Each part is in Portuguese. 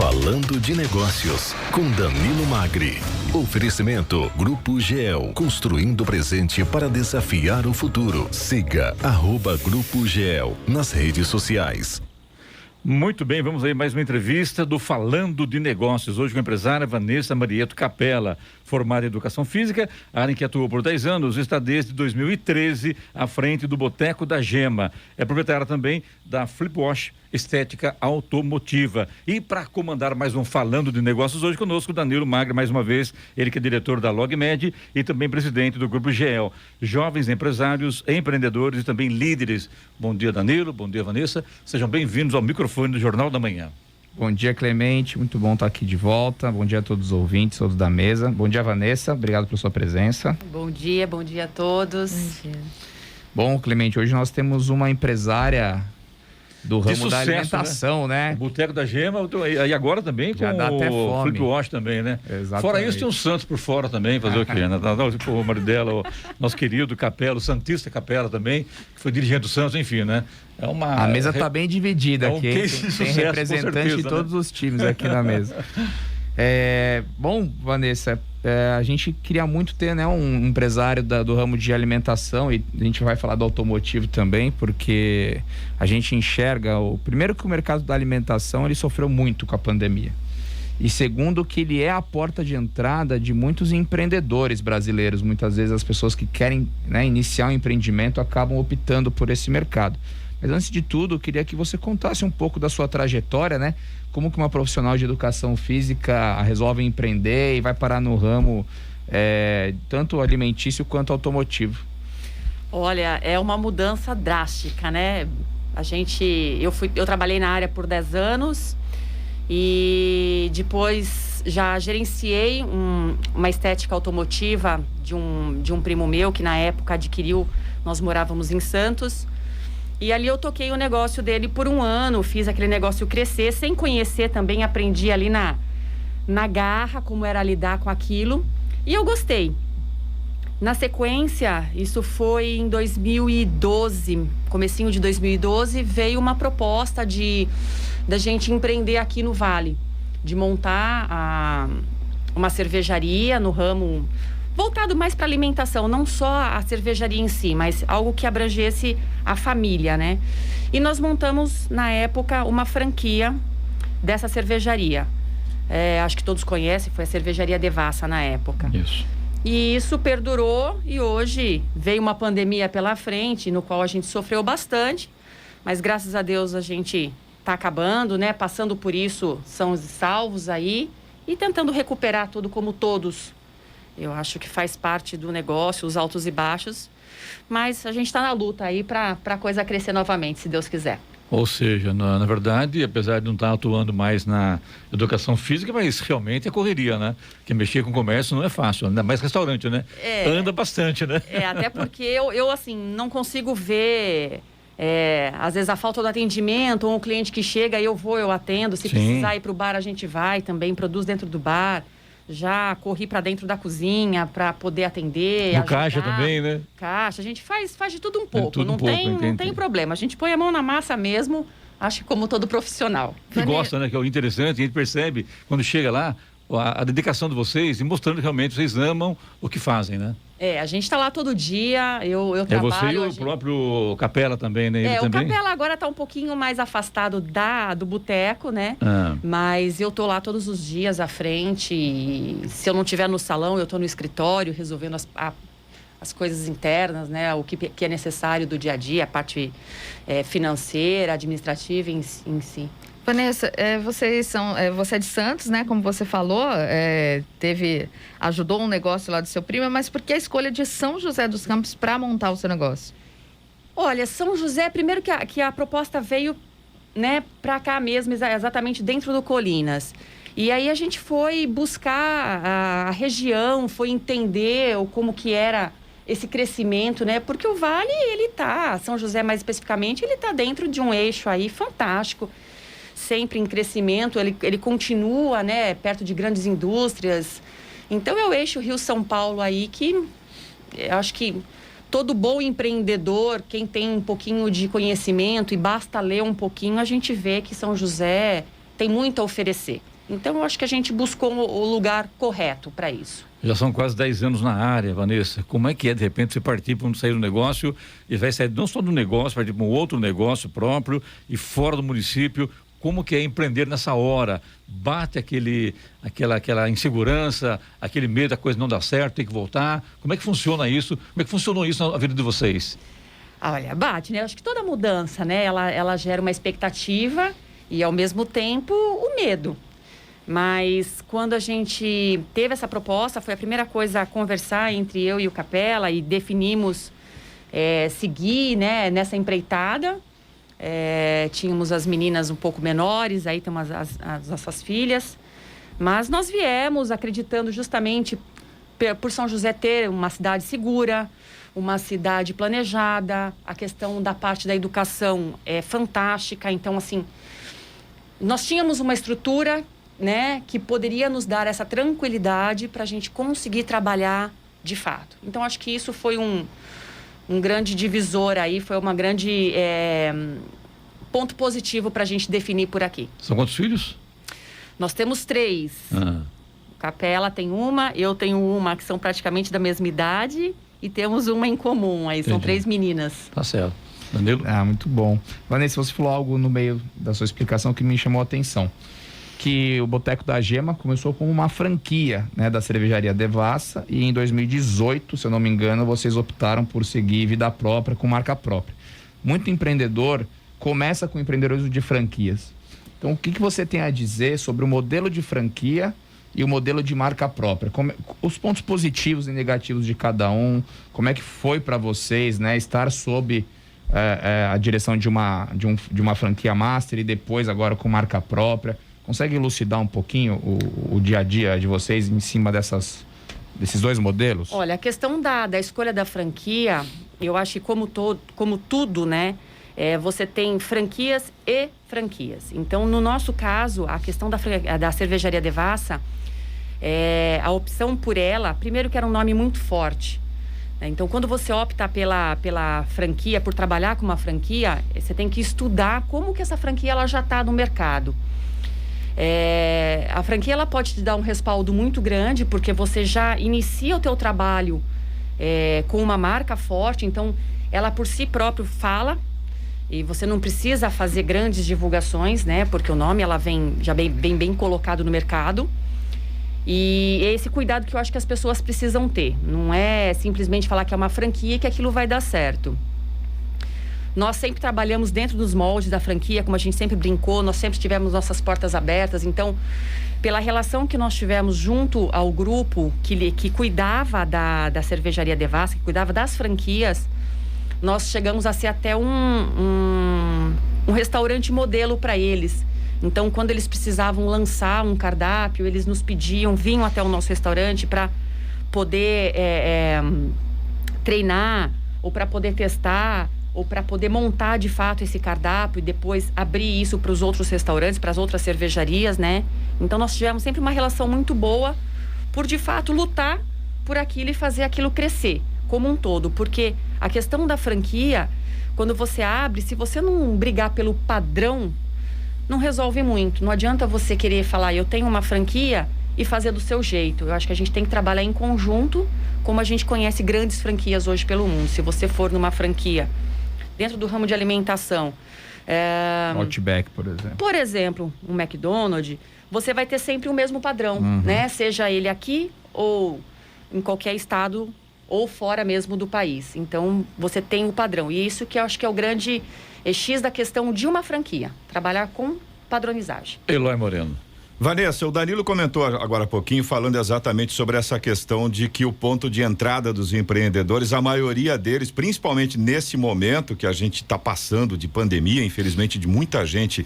Falando de Negócios, com Danilo Magri. Oferecimento Grupo GEL, construindo o presente para desafiar o futuro. Siga @Grupo GEL nas redes sociais. Muito bem, vamos aí mais uma entrevista do Falando de Negócios, hoje com a empresária Vanessa Marieto Capella, formada em Educação Física, área em que atuou por 10 anos, está desde 2013 à frente do Boteco da Gema. É proprietária também da Flipwash Estética Automotiva. E para comandar mais um Falando de Negócios, hoje conosco o Danilo Magri, mais uma vez, ele que é diretor da LogMed e também presidente do Grupo GEL. Jovens empresários, empreendedores e também líderes. Bom dia, Danilo, bom dia, Vanessa. Sejam bem-vindos ao microfone do Jornal da Manhã. Bom dia, Clemente, muito bom estar aqui de volta. Bom dia a todos os ouvintes, todos da mesa. Bom dia, Vanessa, obrigado pela sua presença. Bom dia a todos. Bom dia. Bom, Clemente, hoje nós temos uma empresária do ramo sucesso, da alimentação, né? O Boteco da Gema, e agora também já com dá até o fome. Flipwash também, né? Exatamente. Fora isso, tem o Santos por fora também, fazer o quê, né? O marido dela, o nosso querido Capella, o Santista Capella também, que foi dirigente do Santos, enfim, né? A mesa está bem dividida aqui, tem representante certeza, de todos os times aqui na mesa. Bom, Vanessa, a gente queria muito ter, né, um empresário do ramo de alimentação, e a gente vai falar do automotivo também, porque a gente enxerga, primeiro que o mercado da alimentação ele sofreu muito com a pandemia, e segundo que ele é a porta de entrada de muitos empreendedores brasileiros. Muitas vezes as pessoas que querem, né, iniciar um empreendimento acabam optando por esse mercado. Mas antes de tudo, eu queria que você contasse um pouco da sua trajetória, né? Como que uma profissional de educação física resolve empreender e vai parar no ramo tanto alimentício quanto automotivo? Olha, é uma mudança drástica, né? Eu trabalhei na área por 10 anos e depois já gerenciei uma estética automotiva de um primo meu que na época adquiriu, nós morávamos em Santos. E ali eu toquei o negócio dele por 1 ano, fiz aquele negócio crescer, sem conhecer também, aprendi ali na garra como era lidar com aquilo, e eu gostei. Na sequência, isso foi em 2012, comecinho de 2012, veio uma proposta da gente empreender aqui no Vale, de montar uma cervejaria no ramo voltado mais para alimentação, não só a cervejaria em si, mas algo que abrangesse a família, né? E nós montamos, na época, uma franquia dessa cervejaria. Acho que todos conhecem, foi a Cervejaria Devassa na época. Isso. E isso perdurou e hoje veio uma pandemia pela frente, no qual a gente sofreu bastante, mas graças a Deus a gente está acabando, né? Passando por isso, são salvos aí e tentando recuperar tudo como todos. Eu acho que faz parte do negócio, os altos e baixos, mas a gente está na luta aí para a coisa crescer novamente, se Deus quiser. Ou seja, na verdade, apesar de não estar atuando mais na educação física, mas realmente é correria, né? Porque mexer com comércio não é fácil, ainda mais restaurante, né? Anda bastante, né? Até porque eu assim, não consigo ver, às vezes, a falta do atendimento, ou um cliente que chega e eu atendo, se precisar ir para o bar, a gente vai também, produz dentro do bar. Já corri para dentro da cozinha para poder atender. No caixa também, né? Caixa, a gente faz de tudo um pouco. Tudo não um pouco, não tem problema. A gente põe a mão na massa mesmo, acho que como todo profissional. Que gosta, né? Que é o interessante, a gente percebe quando chega lá a dedicação de vocês e mostrando que realmente vocês amam o que fazem, né? A gente está lá todo dia, eu trabalho... você e o próprio Capella também, né? Ele o também? Capella agora está um pouquinho mais afastado do boteco, né? Mas eu tô lá todos os dias à frente, e se eu não estiver no salão, eu tô no escritório resolvendo as coisas internas, né? O que é necessário do dia a dia, a parte financeira, administrativa em si. Vanessa, você é de Santos, né? Como você falou, ajudou um negócio lá do seu primo, mas por que a escolha de São José dos Campos para montar o seu negócio? Olha, São José, primeiro que a proposta veio, né, para cá mesmo, exatamente dentro do Colinas. E aí a gente foi buscar a região, foi entender como que era esse crescimento, né? Porque o Vale, São José mais especificamente, ele tá dentro de um eixo aí fantástico, sempre em crescimento, ele continua, né, perto de grandes indústrias. Então é o eixo Rio-São Paulo aí que eu acho que todo bom empreendedor, quem tem um pouquinho de conhecimento e basta ler um pouquinho, a gente vê que São José tem muito a oferecer. Então, eu acho que a gente buscou o lugar correto para isso. Já são quase 10 anos na área, Vanessa. Como é que é, de repente, você partir para sair do negócio e vai sair não só do negócio, partir para um outro negócio próprio e fora do município? Como que é empreender nessa hora? Bate aquela insegurança, aquele medo, a coisa não dá certo, tem que voltar. Como é que funciona isso? Como é que funcionou isso na vida de vocês? Olha, bate, né? Acho que toda mudança, né? Ela gera uma expectativa e, ao mesmo tempo, o medo. Mas quando a gente teve essa proposta, foi a primeira coisa a conversar entre eu e o Capella e definimos seguir, né, nessa empreitada. Tínhamos as meninas um pouco menores, aí temos as nossas filhas. Mas nós viemos acreditando justamente por São José ter uma cidade segura, uma cidade planejada. A questão da parte da educação é fantástica. Então, assim, nós tínhamos uma estrutura, né, que poderia nos dar essa tranquilidade para a gente conseguir trabalhar de fato. Então, acho que isso foi um grande divisor aí, foi uma grande ponto positivo para a gente definir por aqui. São quantos filhos? Nós temos 3. O Capella tem uma, eu tenho uma, que são praticamente da mesma idade, e temos uma em comum, aí são 3 meninas. Tá certo. Danilo? Muito bom. Vanessa, você falou algo no meio da sua explicação que me chamou a atenção. Que o Boteco da Gema começou como uma franquia, né, da cervejaria Devassa, e em 2018, se eu não me engano, vocês optaram por seguir vida própria, com marca própria. Muito empreendedor começa com empreendedorismo de franquias. Então, o que você tem a dizer sobre o modelo de franquia e o modelo de marca própria? Os pontos positivos e negativos de cada um, como é que foi para vocês, né, estar sob a direção de uma franquia master e depois agora com marca própria? Consegue elucidar um pouquinho o dia a dia de vocês em cima desses 2 modelos? Olha, a questão da escolha da franquia, eu acho que como tudo, né? Você tem franquias e franquias. Então, no nosso caso, a questão da cervejaria Devassa, a opção por ela, primeiro que era um nome muito forte. Então, quando você opta pela franquia, por trabalhar com uma franquia, você tem que estudar como que essa franquia ela já está no mercado. A franquia ela pode te dar um respaldo muito grande, porque você já inicia o teu trabalho com uma marca forte, então ela por si própria fala, e você não precisa fazer grandes divulgações, né? Porque o nome ela vem já bem colocado no mercado. E é esse cuidado que eu acho que as pessoas precisam ter. Não é simplesmente falar que é uma franquia e que aquilo vai dar certo. Nós sempre trabalhamos dentro dos moldes da franquia, como a gente sempre brincou, nós sempre tivemos nossas portas abertas. Então, pela relação que nós tivemos junto ao grupo que cuidava da cervejaria Devassa, que cuidava das franquias, nós chegamos a ser até um restaurante modelo para eles. Então, quando eles precisavam lançar um cardápio, eles nos pediam, vinham até o nosso restaurante para poder treinar, ou para poder testar, ou para poder montar de fato esse cardápio e depois abrir isso para os outros restaurantes, para as outras cervejarias, né? Então, nós tivemos sempre uma relação muito boa por, de fato, lutar por aquilo e fazer aquilo crescer como um todo. Porque a questão da franquia, quando você abre, se você não brigar pelo padrão, não resolve muito. Não adianta você querer falar, eu tenho uma franquia e fazer do seu jeito. Eu acho que a gente tem que trabalhar em conjunto, como a gente conhece grandes franquias hoje pelo mundo. Se você for numa franquia dentro do ramo de alimentação, Outback, por exemplo. Por exemplo, um McDonald's, você vai ter sempre o mesmo padrão, né? Seja ele aqui ou em qualquer estado ou fora mesmo do país. Então, você tem o padrão. E isso que eu acho que é o grande X da questão de uma franquia. Trabalhar com padronizagem. Eloy Moreno. Vanessa, o Danilo comentou agora há pouquinho, falando exatamente sobre essa questão de que o ponto de entrada dos empreendedores, a maioria deles, principalmente nesse momento que a gente está passando de pandemia, infelizmente de muita gente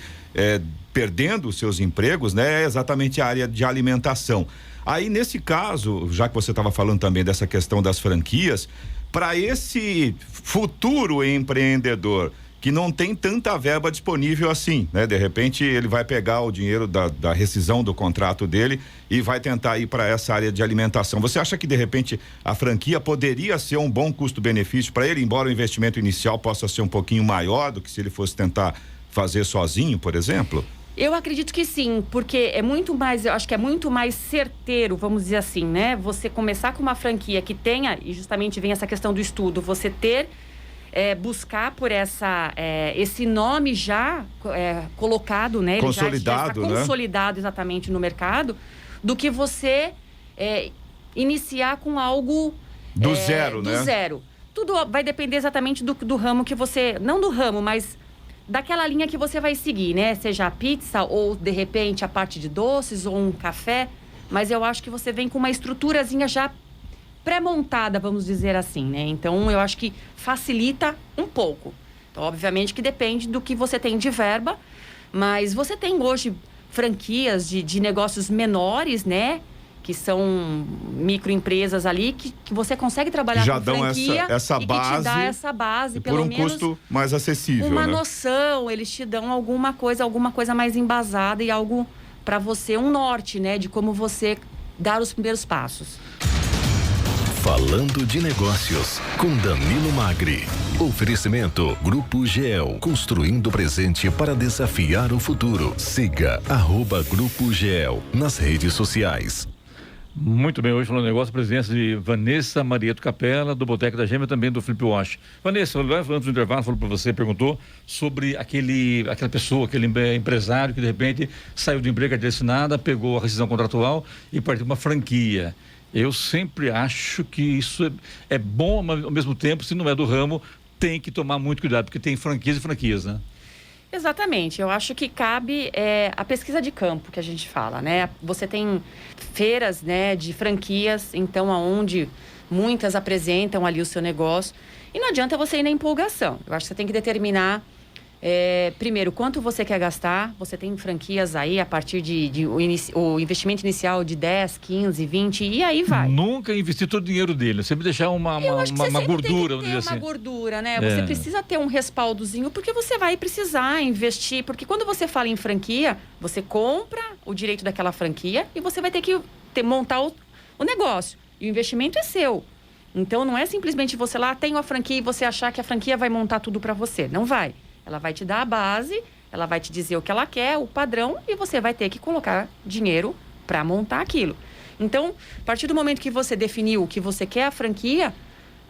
perdendo os seus empregos, né? É exatamente a área de alimentação. Aí, nesse caso, já que você estava falando também dessa questão das franquias, para esse futuro empreendedor que não tem tanta verba disponível assim, né? De repente ele vai pegar o dinheiro da rescisão do contrato dele e vai tentar ir para essa área de alimentação. Você acha que de repente a franquia poderia ser um bom custo-benefício para ele, embora o investimento inicial possa ser um pouquinho maior do que se ele fosse tentar fazer sozinho, por exemplo? Eu acredito que sim, porque é muito mais, eu acho que é muito mais certeiro, vamos dizer assim, né? Você começar com uma franquia que tenha, e justamente vem essa questão do estudo, você ter, buscar por esse nome já colocado, né? Consolidado, ele já está consolidado exatamente no mercado, do que você iniciar com algo... Do zero, do né? Do zero. Tudo vai depender exatamente do ramo que você... Não do ramo, mas... daquela linha que você vai seguir, né? Seja a pizza ou, de repente, a parte de doces ou um café. Mas eu acho que você vem com uma estruturazinha já pré-montada, vamos dizer assim, né? Então, eu acho que facilita um pouco. Então, obviamente que depende do que você tem de verba. Mas você tem hoje franquias de negócios menores, né? Que são microempresas ali, que você consegue trabalhar já com franquia essa e base, que te dá essa base, pelo menos... Por um custo mais acessível, uma né? noção, eles te dão alguma coisa mais embasada e algo para você, um norte, né? De como você dar os primeiros passos. Falando de Negócios, com Danilo Magri. Oferecimento Grupo GEL, construindo o presente para desafiar o futuro. Siga @Grupo GEL nas redes sociais. Muito bem, hoje falando de negócio, a presença de Vanessa Marieto Capella, do Boteco da Gema, também do Flip Wash. Vanessa, antes do intervalo, falou para você, perguntou sobre aquela pessoa, aquele empresário que de repente saiu do emprego assinada, pegou a rescisão contratual e partiu uma franquia. Eu sempre acho que isso é bom, mas ao mesmo tempo, se não é do ramo, tem que tomar muito cuidado, porque tem franquias e franquias, né? Exatamente, eu acho que cabe a pesquisa de campo que a gente fala, né? Você tem feiras, né, de franquias, então aonde muitas apresentam ali o seu negócio e não adianta você ir na empolgação. Eu acho que você tem que determinar primeiro quanto você quer gastar. Você tem franquias aí a partir o investimento inicial de 10, 15, 20 e aí vai. Nunca investir todo o dinheiro dele, sempre deixar uma gordura, vamos dizer assim. Uma gordura, né? Você precisa ter um respaldozinho porque você vai precisar investir, porque quando você fala em franquia, você compra o direito daquela franquia e você vai ter que montar o negócio. E o investimento é seu. Então não é simplesmente você lá tem uma franquia e você achar que a franquia vai montar tudo para você. Não vai. Ela vai te dar a base, ela vai te dizer o que ela quer, o padrão, e você vai ter que colocar dinheiro para montar aquilo. Então, a partir do momento que você definiu o que você quer a franquia,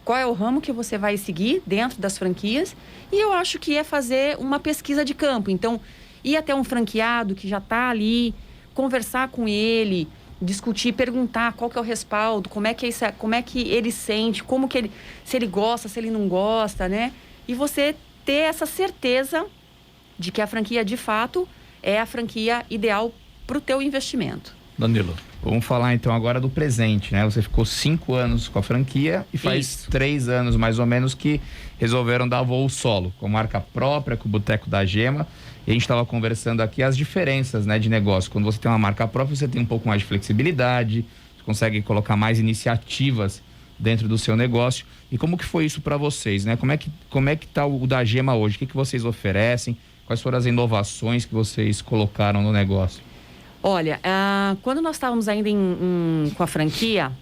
qual é o ramo que você vai seguir dentro das franquias, e eu acho que é fazer uma pesquisa de campo. Então, ir até um franqueado que já está ali, conversar com ele, discutir, perguntar qual que é o respaldo, como é que ele sente, se ele gosta, se ele não gosta, né? E você ter essa certeza de que a franquia, de fato, é a franquia ideal para o teu investimento. Danilo, vamos falar então agora do presente, né? Você ficou 5 anos com a franquia e faz 3 anos, mais ou menos, que resolveram dar voo solo, com marca própria, com o Boteco da Gema. E a gente estava conversando aqui as diferenças, né, de negócio. Quando você tem uma marca própria, você tem um pouco mais de flexibilidade, você consegue colocar mais iniciativas dentro do seu negócio. E como que foi isso para vocês, né? Como é que tá o da Gema hoje? O que vocês oferecem? Quais foram as inovações que vocês colocaram no negócio? Olha, quando nós estávamos ainda com a franquia,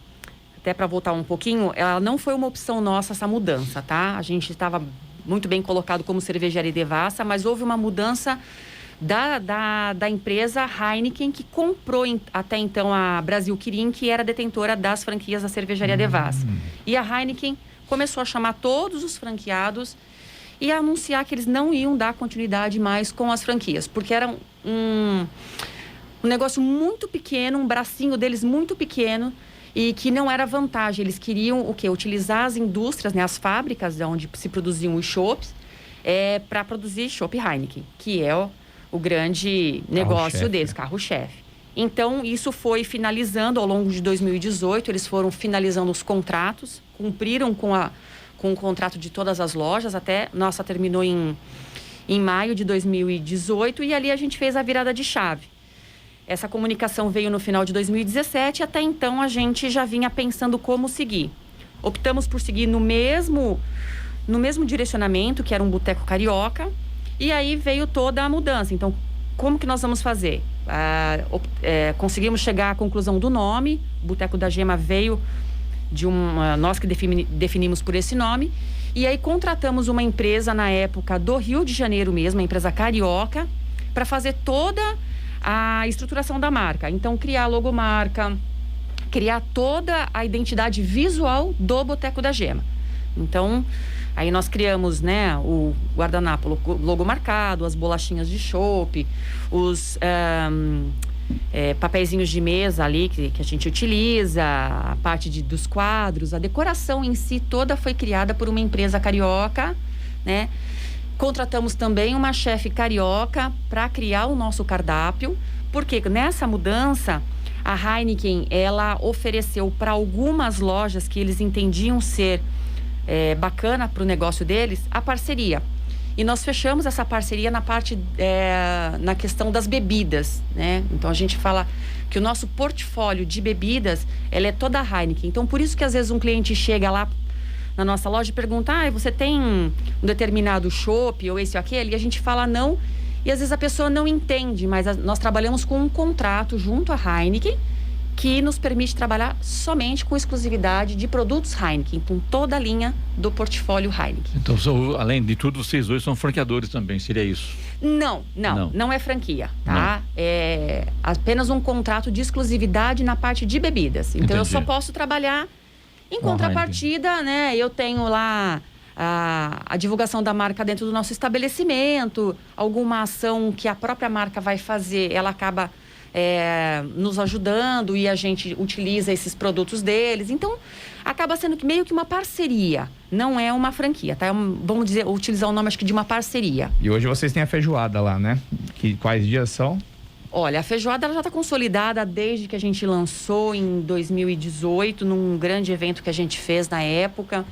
até para voltar um pouquinho, ela não foi uma opção nossa essa mudança, tá? A gente estava muito bem colocado como cervejaria Devassa, mas houve uma mudança da empresa Heineken, que comprou até então a Brasil Quirim, que era detentora das franquias da cervejaria Devassa. E a Heineken começou a chamar todos os franqueados e a anunciar que eles não iam dar continuidade mais com as franquias, porque era um negócio muito pequeno, um bracinho deles muito pequeno e que não era vantagem. Eles queriam o quê? Utilizar as indústrias, né, as fábricas onde se produziam os chopps para produzir chopp Heineken, que é o grande negócio deles, carro-chefe. Então, isso foi finalizando ao longo de 2018, eles foram finalizando os contratos, cumpriram com o contrato de todas as lojas, até nossa terminou em maio de 2018, e ali a gente fez a virada de chave. Essa comunicação veio no final de 2017, e até então a gente já vinha pensando como seguir. Optamos por seguir no mesmo direcionamento, que era um boteco carioca, e aí veio toda a mudança. Então, como que nós vamos fazer? Conseguimos chegar à conclusão do nome. O Boteco da Gema veio de nós que definimos por esse nome. E aí contratamos uma empresa na época do Rio de Janeiro mesmo, uma empresa carioca, para fazer toda a estruturação da marca. Então, criar a logomarca, criar toda a identidade visual do Boteco da Gema. Então, aí nós criamos, né, o guardanapo logo marcado, as bolachinhas de chopp, os papeizinhos de mesa ali que a gente utiliza, a parte dos quadros, a decoração em si toda foi criada por uma empresa carioca, né? Contratamos também uma chefe carioca para criar o nosso cardápio, porque nessa mudança a Heineken, ela ofereceu para algumas lojas que eles entendiam ser bacana para o negócio deles, a parceria. E nós fechamos essa parceria na questão das bebidas, né? Então a gente fala que o nosso portfólio de bebidas, ela é toda Heineken. Então por isso que às vezes um cliente chega lá na nossa loja e pergunta: você tem um determinado chopp ou esse ou aquele? E a gente fala não, e às vezes a pessoa não entende, mas nós trabalhamos com um contrato junto à Heineken que nos permite trabalhar somente com exclusividade de produtos Heineken, com toda a linha do portfólio Heineken. Então, além de tudo, vocês dois são franqueadores também, seria isso? Não é franquia, tá? Não. É apenas um contrato de exclusividade na parte de bebidas. Então, entendi. Eu só posso trabalhar em contrapartida, né? Eu tenho lá a divulgação da marca dentro do nosso estabelecimento, alguma ação que a própria marca vai fazer, ela acaba nos ajudando e a gente utiliza esses produtos deles. Então, acaba sendo meio que uma parceria, não é uma franquia, tá? Vamos dizer, utilizar o nome, acho que de uma parceria. E hoje vocês têm a feijoada lá, né? Quais dias são? Olha, a feijoada ela já está consolidada desde que a gente lançou em 2018, num grande evento que a gente fez na época.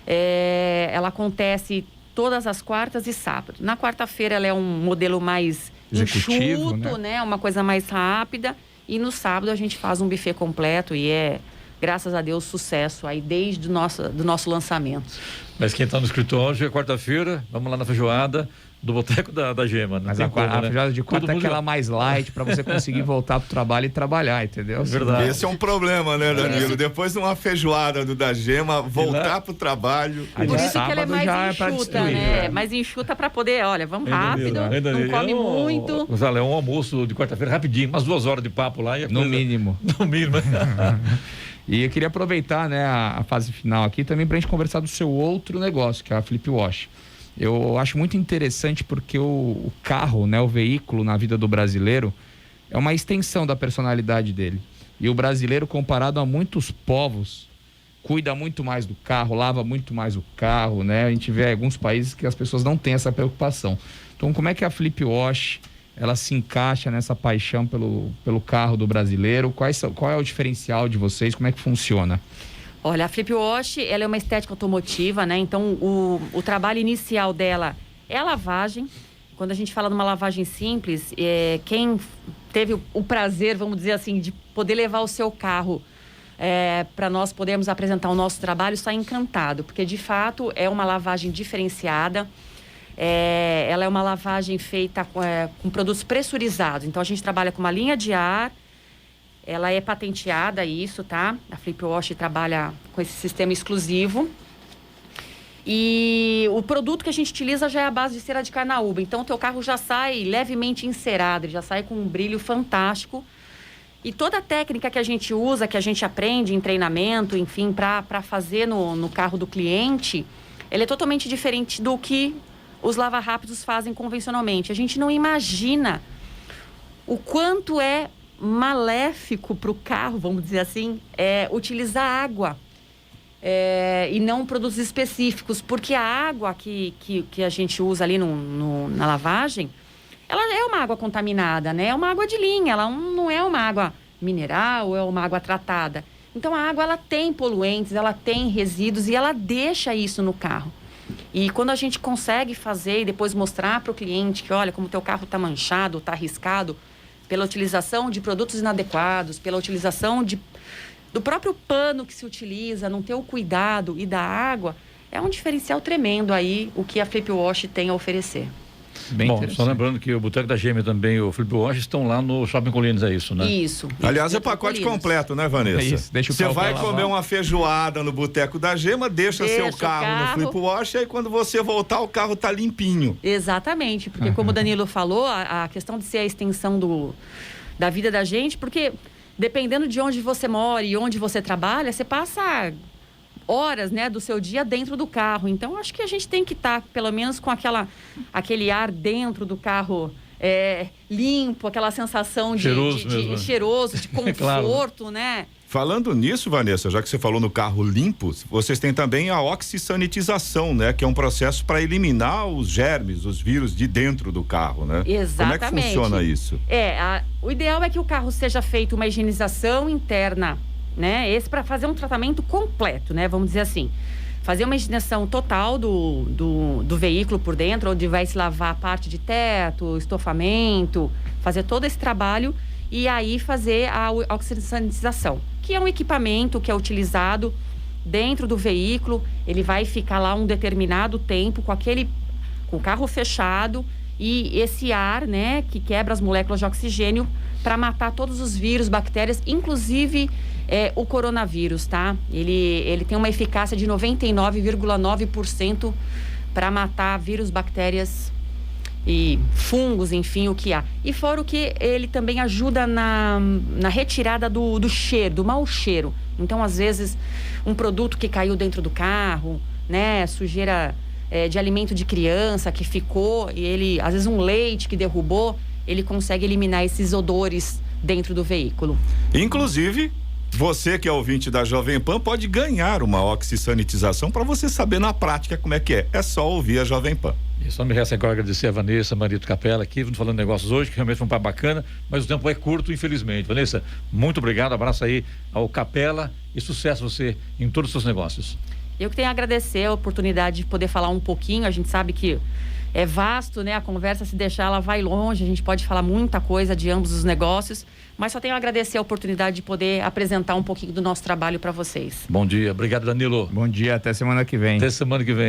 Ela acontece todas as quartas e sábados. Na quarta-feira ela é um modelo mais enxuto, né? Uma coisa mais rápida. E no sábado a gente faz um buffet completo e graças a Deus, sucesso aí desde do nosso lançamento. Mas quem está no escritório, hoje é quarta-feira, vamos lá na feijoada do Boteco da Gema. Mas a feijoada de quarta é aquela mais light para você conseguir voltar pro trabalho e trabalhar, entendeu? Verdade. Esse é um problema, né, Danilo? Depois de uma feijoada do da Gema, voltar pro trabalho. Por isso que ela é mais enxuta, né? Mais enxuta para poder, olha, vamos rápido, não come muito. Gonzalo, é um almoço de quarta-feira rapidinho, umas 2 horas de papo lá. No mínimo. No mínimo. E eu queria aproveitar, né, a fase final aqui também para a gente conversar do seu outro negócio, que é a Flip Wash. Eu acho muito interessante porque o carro, né, o veículo na vida do brasileiro é uma extensão da personalidade dele. E o brasileiro, comparado a muitos povos, cuida muito mais do carro, lava muito mais o carro, né? A gente vê alguns países que as pessoas não têm essa preocupação. Então, como é que a Flip Wash ela se encaixa nessa paixão pelo carro do brasileiro? Qual é o diferencial de vocês? Como é que funciona? Olha, a Flip Wash, ela é uma estética automotiva, né? Então, o trabalho inicial dela é a lavagem. Quando a gente fala de uma lavagem simples, quem teve o prazer, vamos dizer assim, de poder levar o seu carro para nós podermos apresentar o nosso trabalho, está encantado. Porque, de fato, é uma lavagem diferenciada. Ela é uma lavagem feita com produtos pressurizados. Então, a gente trabalha com uma linha de ar. Ela é patenteada, isso, tá? A Flip Wash trabalha com esse sistema exclusivo. E o produto que a gente utiliza já é a base de cera de carnaúba. Então, o teu carro já sai levemente encerado, ele já sai com um brilho fantástico. E toda a técnica que a gente usa, que a gente aprende em treinamento, enfim, para fazer no carro do cliente, ele é totalmente diferente do que os lava-rápidos fazem convencionalmente. A gente não imagina o quanto é maléfico para o carro, vamos dizer assim, utilizar água e não produtos específicos, porque a água que a gente usa ali na lavagem, ela é uma água contaminada, né? É uma água de linha, ela não é uma água mineral, é uma água tratada. Então a água, ela tem poluentes, ela tem resíduos e ela deixa isso no carro. E quando a gente consegue fazer e depois mostrar para o cliente que, olha, como o teu carro está manchado, está arriscado, pela utilização de produtos inadequados, pela utilização do próprio pano que se utiliza, não ter o cuidado e da água, é um diferencial tremendo aí o que a Flip Wash tem a oferecer. Bem Bom, interessante. só lembrando que o Boteco da Gêmea também e o Flip Wash estão lá no Shopping Colinas, é isso, né? Isso. Aliás, é Dentro do pacote Colinas. completo, né, Vanessa? É isso, deixa o Você carro vai pra comer lavar. uma feijoada no Boteco da Gema, deixa seu Deixa o carro no Flip Wash, aí quando você voltar, o carro tá limpinho. Exatamente, porque como o Danilo falou, a questão de ser a extensão da vida da gente, porque dependendo de onde você mora e onde você trabalha, você passa horas, né, do seu dia dentro do carro. Então, acho que a gente tem que estar, pelo menos, com aquele ar dentro do carro limpo, aquela sensação de Cheiroso mesmo, né? cheiroso, de conforto, né? Falando nisso, Vanessa, já que você falou no carro limpo, vocês têm também a oxisanitização, né? Que é um processo para eliminar os germes, os vírus de dentro do carro, né? Exatamente. Como é que funciona isso? O ideal é que o carro seja feito uma higienização interna, né? Esse para fazer um tratamento completo, né? Vamos dizer assim. Fazer uma higienização total do veículo por dentro, onde vai se lavar a parte de teto, estofamento, fazer todo esse trabalho e aí fazer a oxisanitização, que é um equipamento que é utilizado dentro do veículo. Ele vai ficar lá um determinado tempo com o carro fechado e esse ar, né, que quebra as moléculas de oxigênio para matar todos os vírus, bactérias, inclusive o coronavírus, tá? Ele tem uma eficácia de 99,9% para matar vírus, bactérias e fungos, enfim, o que há. E fora o que ele também ajuda na retirada do cheiro, do mau cheiro. Então, às vezes, um produto que caiu dentro do carro, né? Sujeira de alimento de criança que ficou, e ele, às vezes, um leite que derrubou, ele consegue eliminar esses odores dentro do veículo. Inclusive, você que é ouvinte da Jovem Pan pode ganhar uma oxisanitização para você saber na prática como é que é. É só ouvir a Jovem Pan. E só me resta agora agradecer a Vanessa Marito Capella aqui, falando negócios hoje, que realmente foi um papo bacana, mas o tempo é curto, infelizmente. Vanessa, muito obrigado, abraço aí ao Capella e sucesso você em todos os seus negócios. Eu que tenho a agradecer a oportunidade de poder falar um pouquinho. A gente sabe que é vasto, né? A conversa, se deixar, ela vai longe. A gente pode falar muita coisa de ambos os negócios, mas só tenho a agradecer a oportunidade de poder apresentar um pouquinho do nosso trabalho para vocês. Bom dia, obrigado, Danilo. Bom dia, até semana que vem. Até semana que vem.